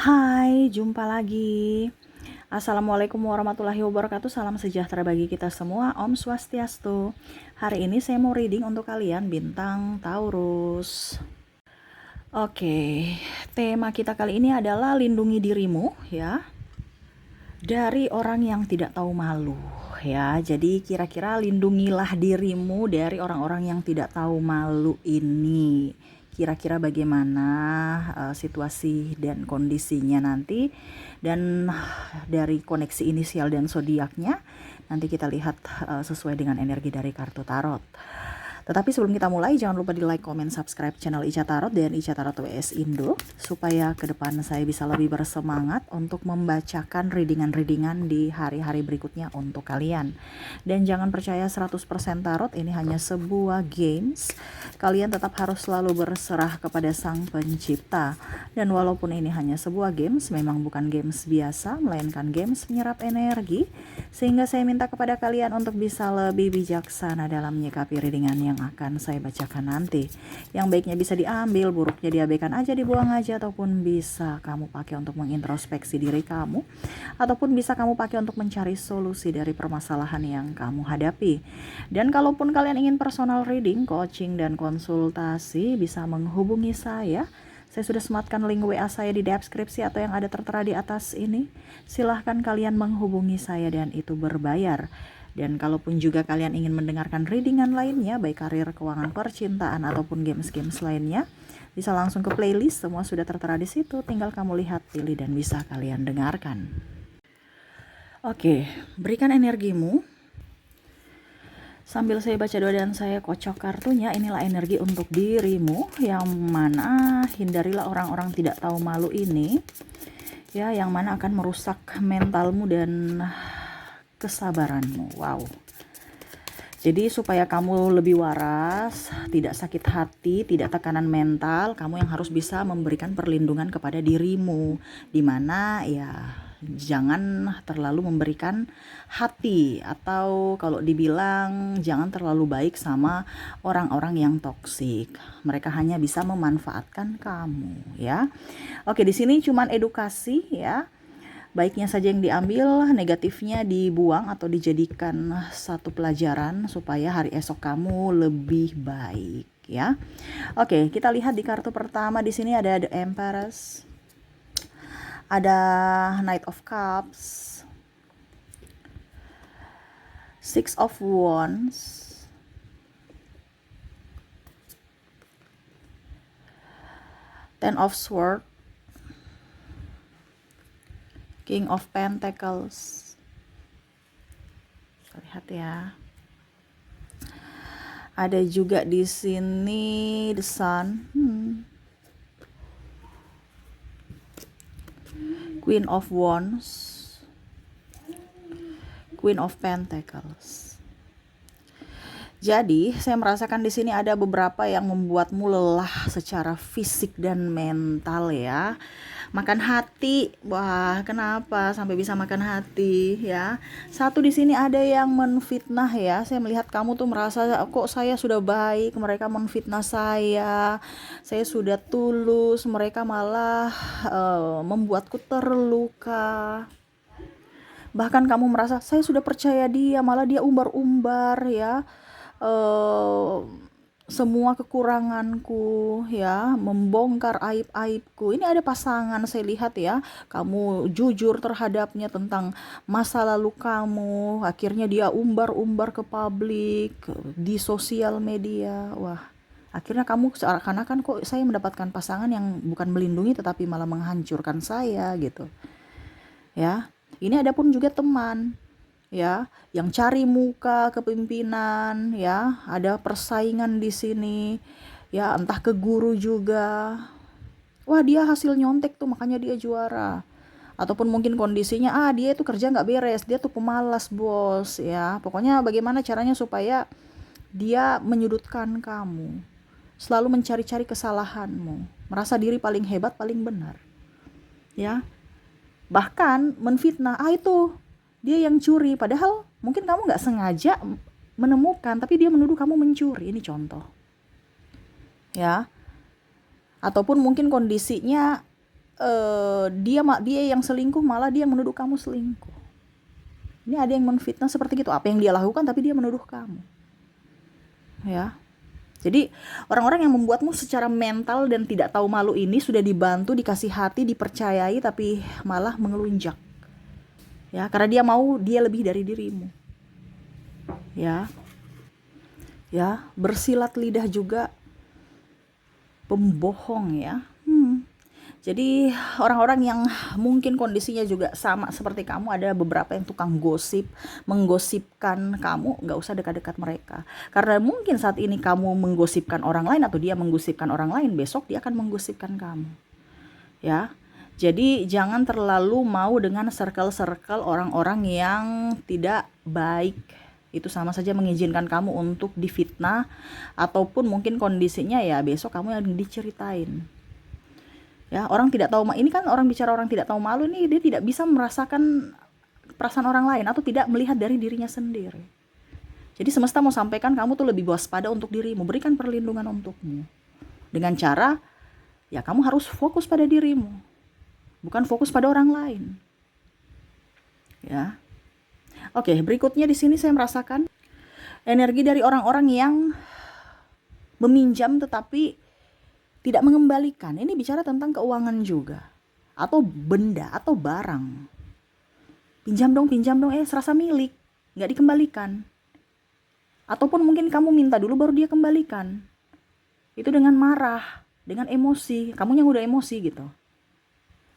Hai, jumpa lagi. Assalamualaikum warahmatullahi wabarakatuh. Salam sejahtera bagi kita semua. Om Swastiastu. Hari ini saya mau reading untuk kalian bintang Taurus. Oke, tema kita kali ini adalah lindungi dirimu ya dari orang yang tidak tahu malu ya. Jadi kira-kira lindungilah dirimu dari orang-orang yang tidak tahu malu ini. Kira-kira bagaimana situasi dan kondisinya nanti, dan dari koneksi inisial dan zodiaknya nanti kita lihat sesuai dengan energi dari kartu tarot. Tetapi sebelum kita mulai, jangan lupa di like, comment, subscribe channel Ica Tarot dan Ica Tarot WS Indo, supaya ke depan saya bisa lebih bersemangat untuk membacakan readingan-readingan di hari-hari berikutnya untuk kalian. Dan jangan percaya 100% tarot, ini hanya sebuah games. Kalian tetap harus selalu berserah kepada Sang Pencipta. Dan walaupun ini hanya sebuah games, memang bukan games biasa, melainkan games menyerap energi, sehingga saya minta kepada kalian untuk bisa lebih bijaksana dalam menyikapi readingan yang akan saya bacakan nanti. Yang baiknya bisa diambil, buruknya diabaikan aja, dibuang aja, ataupun bisa kamu pakai untuk mengintrospeksi diri kamu, ataupun bisa kamu pakai untuk mencari solusi dari permasalahan yang kamu hadapi. Dan kalaupun kalian ingin personal reading, coaching, dan konsultasi, bisa menghubungi saya. Saya sudah sematkan link WA saya di deskripsi atau yang ada tertera di atas ini. Silahkan kalian menghubungi saya dan itu berbayar. Dan kalaupun juga kalian ingin mendengarkan readingan lainnya, baik karir, keuangan, percintaan, ataupun games-games lainnya, bisa langsung ke playlist, semua sudah tertera di situ. Tinggal kamu lihat, pilih, dan bisa kalian dengarkan. Oke, berikan energimu. Sambil saya baca doa dan saya kocok kartunya, inilah energi untuk dirimu, yang mana hindarilah orang-orang tidak tahu malu ini, ya, yang mana akan merusak mentalmu dan kesabaranmu. Wow. Jadi supaya kamu lebih waras, tidak sakit hati, tidak tekanan mental, kamu yang harus bisa memberikan perlindungan kepada dirimu, dimana ya jangan terlalu memberikan hati, atau kalau dibilang jangan terlalu baik sama orang-orang yang toksik. Mereka hanya bisa memanfaatkan kamu ya. Oke, di sini cuman edukasi ya. Baiknya saja yang diambil, negatifnya dibuang atau dijadikan satu pelajaran supaya hari esok kamu lebih baik ya. Oke, kita lihat di kartu pertama. Di sini ada The Empress, ada Knight of Cups, Six of Wands, Ten of Swords, King of Pentacles. Lihat ya. Ada juga di sini The Sun, Queen of Wands, Queen of Pentacles. Jadi, saya merasakan di sini ada beberapa yang membuatmu lelah secara fisik dan mental ya. Makan hati, wah kenapa sampai bisa makan hati ya? Satu di sini ada yang menfitnah ya. Saya melihat kamu tuh merasa kok saya sudah baik, mereka menfitnah saya. Saya sudah tulus, mereka malah membuatku terluka. Bahkan kamu merasa saya sudah percaya dia, malah dia umbar-umbar ya. Semua kekuranganku ya, membongkar aib-aibku. Ini ada pasangan, saya lihat ya, kamu jujur terhadapnya tentang masa lalu kamu, akhirnya dia umbar-umbar ke publik, di sosial media. Wah, akhirnya kamu seakan-akan kok saya mendapatkan pasangan yang bukan melindungi tetapi malah menghancurkan saya gitu ya. Ini ada pun juga teman ya, yang cari muka kepemimpinan ya, ada persaingan di sini ya, entah ke guru juga. Wah, dia hasil nyontek tuh makanya dia juara. Ataupun mungkin kondisinya dia itu kerja nggak beres, dia tuh pemalas bos ya. Pokoknya bagaimana caranya supaya dia menyudutkan kamu, selalu mencari-cari kesalahanmu, merasa diri paling hebat, paling benar ya. Bahkan menfitnah, itu dia yang curi, padahal mungkin kamu nggak sengaja menemukan, tapi dia menuduh kamu mencuri. Ini contoh ya. Ataupun mungkin kondisinya dia yang selingkuh, malah dia yang menuduh kamu selingkuh. Ini ada yang menfitnah seperti itu. Apa yang dia lakukan tapi dia menuduh kamu. Ya. Jadi orang-orang yang membuatmu secara mental dan tidak tahu malu ini sudah dibantu, dikasih hati, dipercayai, tapi malah mengelunjak. Ya, karena dia mau dia lebih dari dirimu. Ya. Ya, bersilat lidah juga pembohong ya. Jadi orang-orang yang mungkin kondisinya juga sama seperti kamu, ada beberapa yang tukang gosip, menggosipkan kamu, nggak usah dekat-dekat mereka. Karena mungkin saat ini kamu menggosipkan orang lain atau dia menggosipkan orang lain, besok dia akan menggosipkan kamu. Ya, jadi jangan terlalu mau dengan circle-circle orang-orang yang tidak baik. Itu sama saja mengizinkan kamu untuk difitnah, ataupun mungkin kondisinya ya besok kamu yang diceritain. Ya, orang tidak tahu, ini kan orang bicara orang tidak tahu malu nih, dia tidak bisa merasakan perasaan orang lain atau tidak melihat dari dirinya sendiri. Jadi semesta mau sampaikan kamu tuh lebih waspada untuk dirimu, berikan perlindungan untukmu. Dengan cara, ya kamu harus fokus pada dirimu, bukan fokus pada orang lain. Ya. Oke, berikutnya di sini saya merasakan energi dari orang-orang yang meminjam tetapi tidak mengembalikan. Ini bicara tentang keuangan juga, atau benda atau barang. Pinjam dong, serasa milik, nggak dikembalikan. Ataupun mungkin kamu minta dulu baru dia kembalikan. Itu dengan marah, dengan emosi, kamunya udah emosi gitu.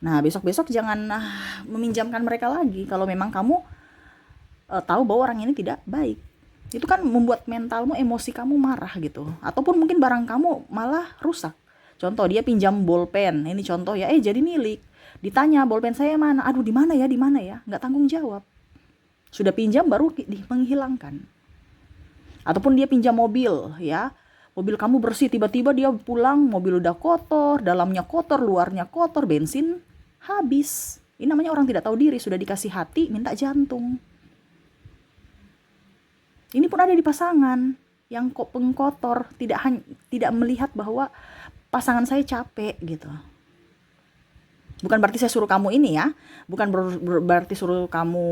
Nah, besok-besok jangan meminjamkan mereka lagi kalau memang kamu tahu bahwa orang ini tidak baik. Itu kan membuat mentalmu, emosi kamu marah gitu. Ataupun mungkin barang kamu malah rusak. Contoh, dia pinjam bolpen, ini contoh ya, jadi milik. Ditanya, bolpen saya mana? Aduh, di mana ya? Nggak tanggung jawab. Sudah pinjam baru menghilangkan. Ataupun dia pinjam mobil, ya. Mobil kamu bersih, tiba-tiba dia pulang, mobil udah kotor, dalamnya kotor, luarnya kotor, bensin habis. Ini namanya orang tidak tahu diri, sudah dikasih hati, minta jantung. Ini pun ada di pasangan yang pengkotor, tidak melihat bahwa pasangan saya capek gitu. Bukan berarti saya suruh kamu ini ya, bukan berarti suruh kamu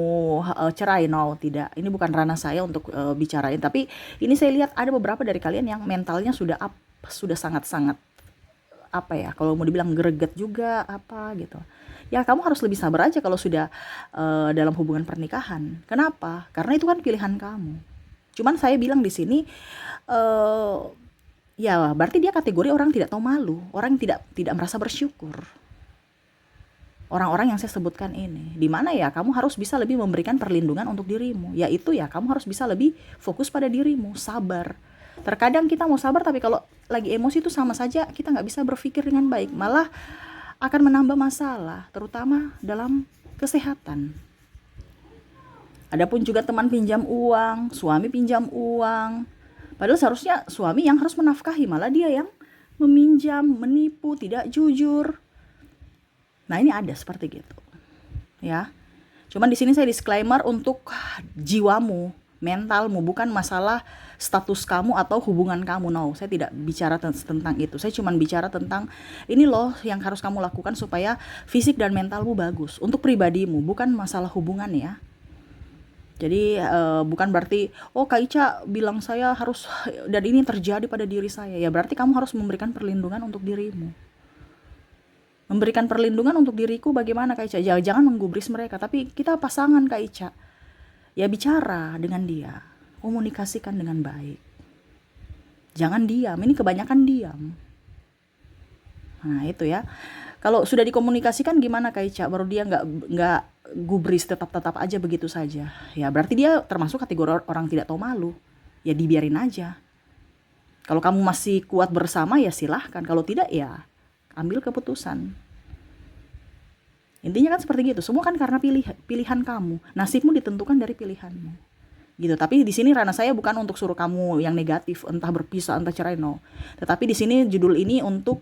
cerai, no, tidak. Ini bukan ranah saya untuk bicarain, tapi ini saya lihat ada beberapa dari kalian yang mentalnya sudah sangat-sangat apa ya, kalau mau dibilang greget juga apa gitu. Ya kamu harus lebih sabar aja kalau sudah dalam hubungan pernikahan. Kenapa? Karena itu kan pilihan kamu. Cuman saya bilang di sini ya berarti dia kategori orang tidak tahu malu, orang yang tidak merasa bersyukur. Orang-orang yang saya sebutkan ini, di mana ya kamu harus bisa lebih memberikan perlindungan untuk dirimu, yaitu ya kamu harus bisa lebih fokus pada dirimu, sabar. Terkadang kita mau sabar, tapi kalau lagi emosi itu sama saja kita nggak bisa berpikir dengan baik, malah akan menambah masalah, terutama dalam kesehatan. Adapun juga teman pinjam uang, suami pinjam uang, padahal seharusnya suami yang harus menafkahi, malah dia yang meminjam, menipu, tidak jujur. Nah, ini ada seperti gitu. Ya. Cuman di sini saya disclaimer untuk jiwamu, mentalmu, bukan masalah status kamu atau hubungan kamu. No, saya tidak bicara tentang itu. Saya cuma bicara tentang ini loh yang harus kamu lakukan supaya fisik dan mentalmu bagus. Untuk pribadimu, bukan masalah hubungan ya. Jadi bukan berarti Kak Ica bilang saya harus, dan ini terjadi pada diri saya. Ya berarti kamu harus memberikan perlindungan untuk dirimu. Memberikan perlindungan untuk diriku bagaimana Kak Ica? Jangan menggubris mereka, tapi kita pasangan Kak Ica. Ya bicara dengan dia, komunikasikan dengan baik. Jangan diam, ini kebanyakan diam. Nah itu ya. Kalau sudah dikomunikasikan gimana Kak Ica? Baru dia nggak gubris, tetap aja begitu saja. Ya berarti dia termasuk kategori orang tidak tahu malu. Ya dibiarin aja. Kalau kamu masih kuat bersama ya silahkan. Kalau tidak ya ambil keputusan. Intinya kan seperti gitu. Semua kan karena pilihan kamu. Nasibmu ditentukan dari pilihanmu. Gitu. Tapi di sini ranah saya bukan untuk suruh kamu yang negatif, entah berpisah, entah cerai, no. Tetapi di sini judul ini untuk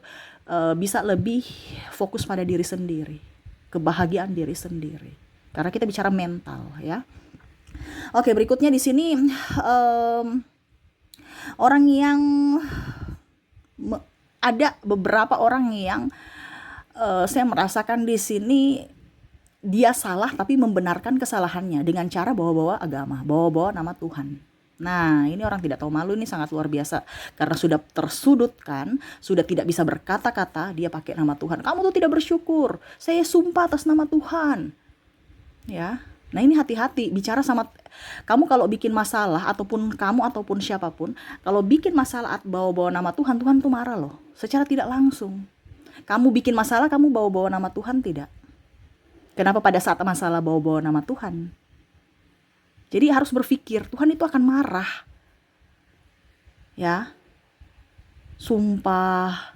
bisa lebih fokus pada diri sendiri, kebahagiaan diri sendiri. Karena kita bicara mental, ya. Oke, berikutnya di sini ada beberapa orang yang saya merasakan di sini dia salah tapi membenarkan kesalahannya dengan cara bawa-bawa agama, bawa-bawa nama Tuhan. Nah, ini orang tidak tahu malu, ini sangat luar biasa. Karena sudah tersudutkan, sudah tidak bisa berkata-kata, dia pakai nama Tuhan. Kamu tuh tidak bersyukur. Saya sumpah atas nama Tuhan. Ya. Nah, ini hati-hati bicara sama kamu kalau bikin masalah, ataupun kamu ataupun siapapun, kalau bikin masalah bawa-bawa nama Tuhan, Tuhan tuh marah loh. Secara tidak langsung. Kamu bikin masalah, kamu bawa-bawa nama Tuhan tidak? Kenapa pada saat masalah bawa-bawa nama Tuhan? Jadi harus berpikir, Tuhan itu akan marah. Ya. Sumpah,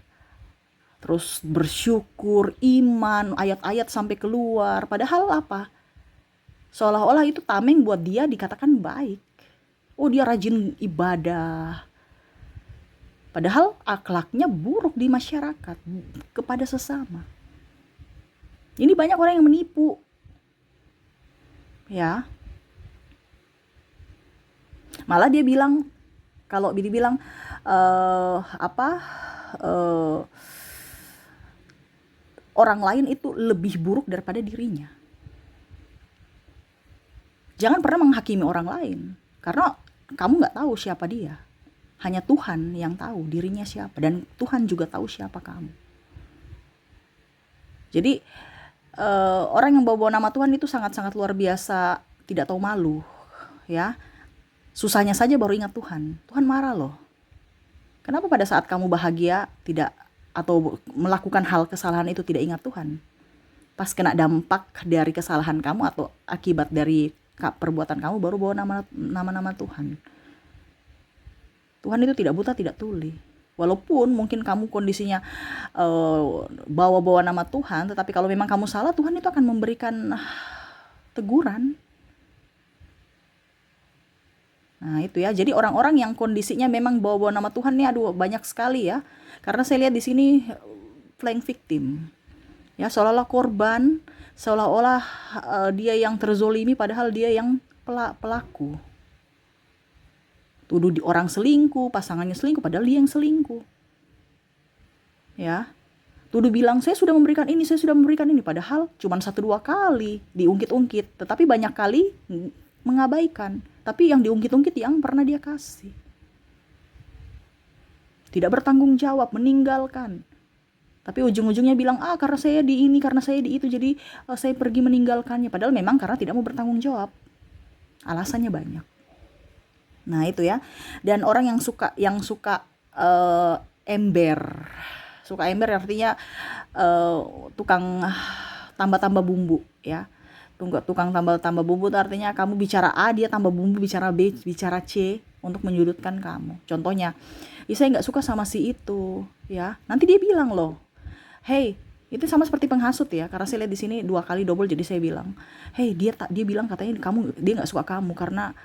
terus bersyukur, iman, ayat-ayat sampai keluar. Padahal apa? Seolah-olah itu tameng buat dia dikatakan baik. Oh, dia rajin ibadah. Padahal akhlaknya buruk di masyarakat kepada sesama. Ini banyak orang yang menipu. Ya. Malah dia bilang, kalau dia bilang orang lain itu lebih buruk daripada dirinya. Jangan pernah menghakimi orang lain, karena kamu nggak tahu siapa dia. Hanya Tuhan yang tahu dirinya siapa, dan Tuhan juga tahu siapa kamu. Jadi orang yang bawa nama Tuhan itu sangat-sangat luar biasa, tidak tahu malu, ya. Susahnya saja baru ingat Tuhan. Tuhan marah loh. Kenapa pada saat kamu bahagia tidak atau melakukan hal kesalahan itu tidak ingat Tuhan? Pas kena dampak dari kesalahan kamu atau akibat dari perbuatan kamu baru bawa nama Tuhan. Tuhan itu tidak buta, tidak tuli. Walaupun mungkin kamu kondisinya bawa-bawa nama Tuhan, tetapi kalau memang kamu salah, Tuhan itu akan memberikan teguran. Nah itu ya, jadi orang-orang yang kondisinya memang bawa-bawa nama Tuhan nih, aduh banyak sekali ya. Karena saya lihat di sini playing victim. Ya, seolah-olah korban, seolah-olah dia yang terzolimi padahal dia yang pelaku. Tuduh orang selingkuh, pasangannya selingkuh padahal dia yang selingkuh. Ya. Tuduh bilang saya sudah memberikan ini, saya sudah memberikan ini, padahal cuma 1-2 kali diungkit-ungkit, tetapi banyak kali mengabaikan. Tapi yang diungkit-ungkit yang pernah dia kasih. Tidak bertanggung jawab, meninggalkan. Tapi ujung-ujungnya bilang, karena saya di ini, karena saya di itu, jadi saya pergi meninggalkannya. Padahal memang karena tidak mau bertanggung jawab. Alasannya banyak. Nah itu ya. Dan orang yang suka ember. Suka ember artinya tukang tambah-tambah bumbu ya. Tukang tambah bumbu itu artinya kamu bicara A, dia tambah bumbu, bicara B, bicara C untuk menyudutkan kamu. Contohnya, saya nggak suka sama si itu, ya. Nanti dia bilang loh, hey, itu sama seperti penghasut ya. Karena saya lihat di sini 2 kali double, jadi saya bilang, hey, dia bilang katanya dia nggak suka kamu karena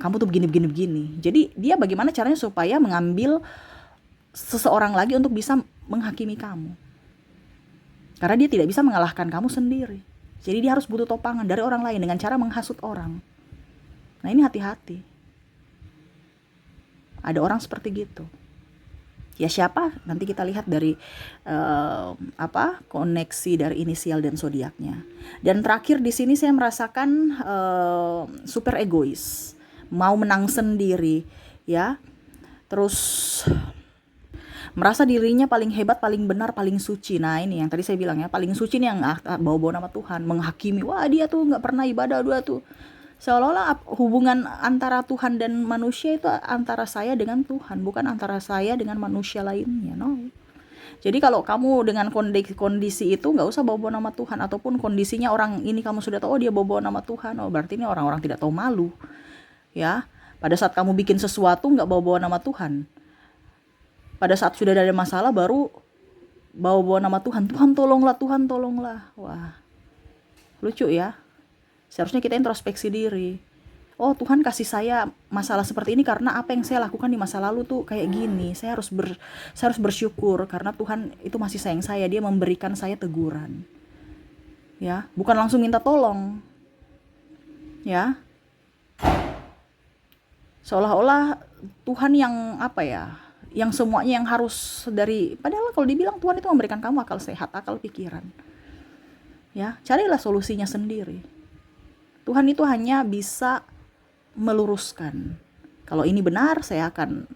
kamu tuh begini. Jadi dia bagaimana caranya supaya mengambil seseorang lagi untuk bisa menghakimi kamu. Karena dia tidak bisa mengalahkan kamu sendiri. Jadi dia harus butuh topangan dari orang lain dengan cara menghasut orang. Nah ini hati-hati. Ada orang seperti gitu. Ya siapa? Nanti kita lihat dari koneksi dari inisial dan zodiaknya. Dan terakhir di sini saya merasakan super egois, mau menang sendiri, ya. Terus merasa dirinya paling hebat, paling benar, paling suci. Nah ini yang tadi saya bilang ya, paling suci nih yang bawa-bawa nama Tuhan, menghakimi. Wah dia tuh nggak pernah ibadah, dia tuh. Seolah-olah hubungan antara Tuhan dan manusia itu antara saya dengan Tuhan, bukan antara saya dengan manusia lainnya. No. Jadi kalau kamu dengan kondisi itu nggak usah bawa-bawa nama Tuhan, ataupun kondisinya orang ini kamu sudah tahu dia bawa-bawa nama Tuhan, berarti ini orang-orang tidak tahu malu. Ya, pada saat kamu bikin sesuatu nggak bawa-bawa nama Tuhan. Pada saat sudah ada masalah baru bawa-bawa nama Tuhan. Tuhan tolonglah, Tuhan tolonglah. Wah, lucu ya. Seharusnya kita introspeksi diri. Oh Tuhan kasih saya masalah seperti ini karena apa yang saya lakukan di masa lalu tuh kayak gini. Saya harus bersyukur karena Tuhan itu masih sayang saya. Dia memberikan saya teguran. Ya, bukan langsung minta tolong. Ya. Seolah-olah Tuhan yang yang semuanya yang harus dari, padahal kalau dibilang Tuhan itu memberikan kamu akal sehat, akal pikiran. Ya, carilah solusinya sendiri. Tuhan itu hanya bisa meluruskan. Kalau ini benar, saya akan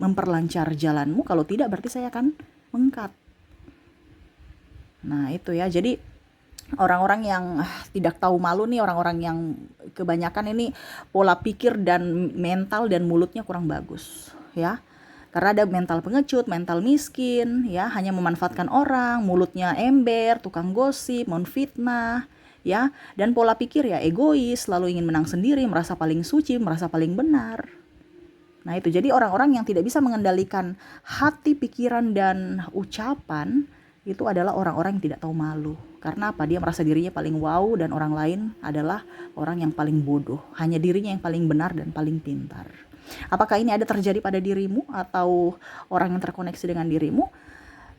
memperlancar jalanmu, kalau tidak berarti saya akan mengkat. Nah, itu ya. Jadi orang-orang yang tidak tahu malu nih, orang-orang yang kebanyakan ini pola pikir dan mental dan mulutnya kurang bagus, ya. Karena ada mental pengecut, mental miskin, ya, hanya memanfaatkan orang, mulutnya ember, tukang gosip, menfitnah, ya, dan pola pikir ya egois, selalu ingin menang sendiri, merasa paling suci, merasa paling benar. Nah, itu jadi orang-orang yang tidak bisa mengendalikan hati, pikiran, dan ucapan itu adalah orang-orang yang tidak tahu malu. Karena apa? Dia merasa dirinya paling wow dan orang lain adalah orang yang paling bodoh. Hanya dirinya yang paling benar dan paling pintar. Apakah ini ada terjadi pada dirimu atau orang yang terkoneksi dengan dirimu?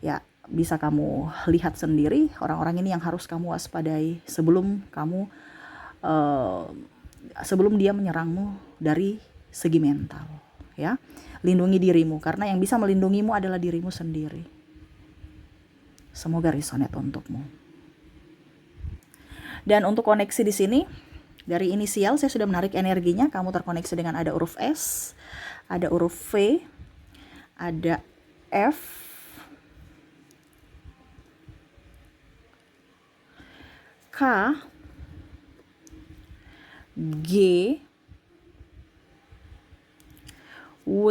Ya, bisa kamu lihat sendiri orang-orang ini yang harus kamu waspadai sebelum kamu sebelum dia menyerangmu dari segi mental. Ya, lindungi dirimu karena yang bisa melindungimu adalah dirimu sendiri. Semoga resonate untukmu. Dan untuk koneksi di sini, dari inisial saya sudah menarik energinya. Kamu terkoneksi dengan ada huruf S, ada huruf V, ada F, K, G, W,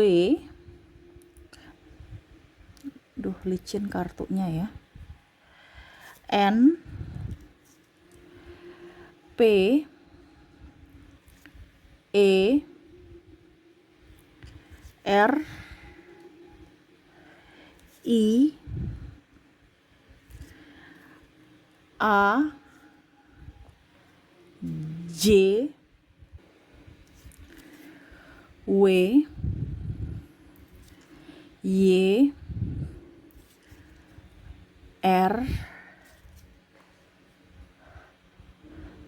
duh licin kartunya ya, N, P, E, R, I, A, J, W, Y, R,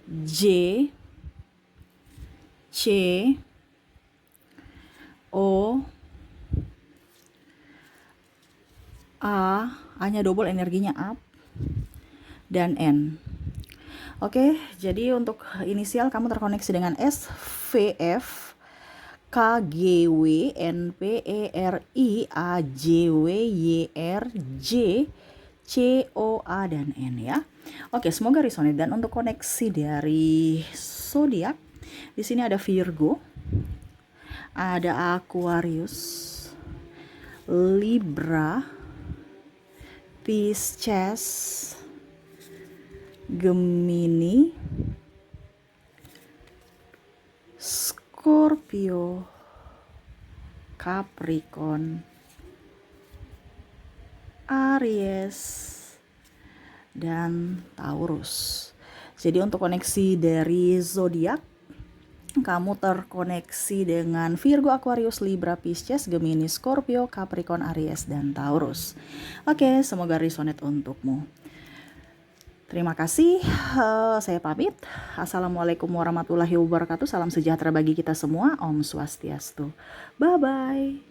J, C, O, A-nya double energinya up, dan N. Oke, jadi untuk inisial kamu terkoneksi dengan S, V, F, K, G, W, N, P, E, R, I, A, J, W, Y, R, J, C, O, A, dan N ya. Oke, semoga resonate. Dan untuk koneksi dari zodiak, di sini ada Virgo, ada Aquarius, Libra, Pisces, Gemini, Scorpio, Capricorn, Aries, dan Taurus. Jadi untuk koneksi dari zodiak, kamu terkoneksi dengan Virgo, Aquarius, Libra, Pisces, Gemini, Scorpio, Capricorn, Aries, dan Taurus. Oke, semoga resonate untukmu. Terima kasih, saya pamit. Assalamualaikum warahmatullahi wabarakatuh. Salam sejahtera bagi kita semua. Om Swastiastu. Bye-bye.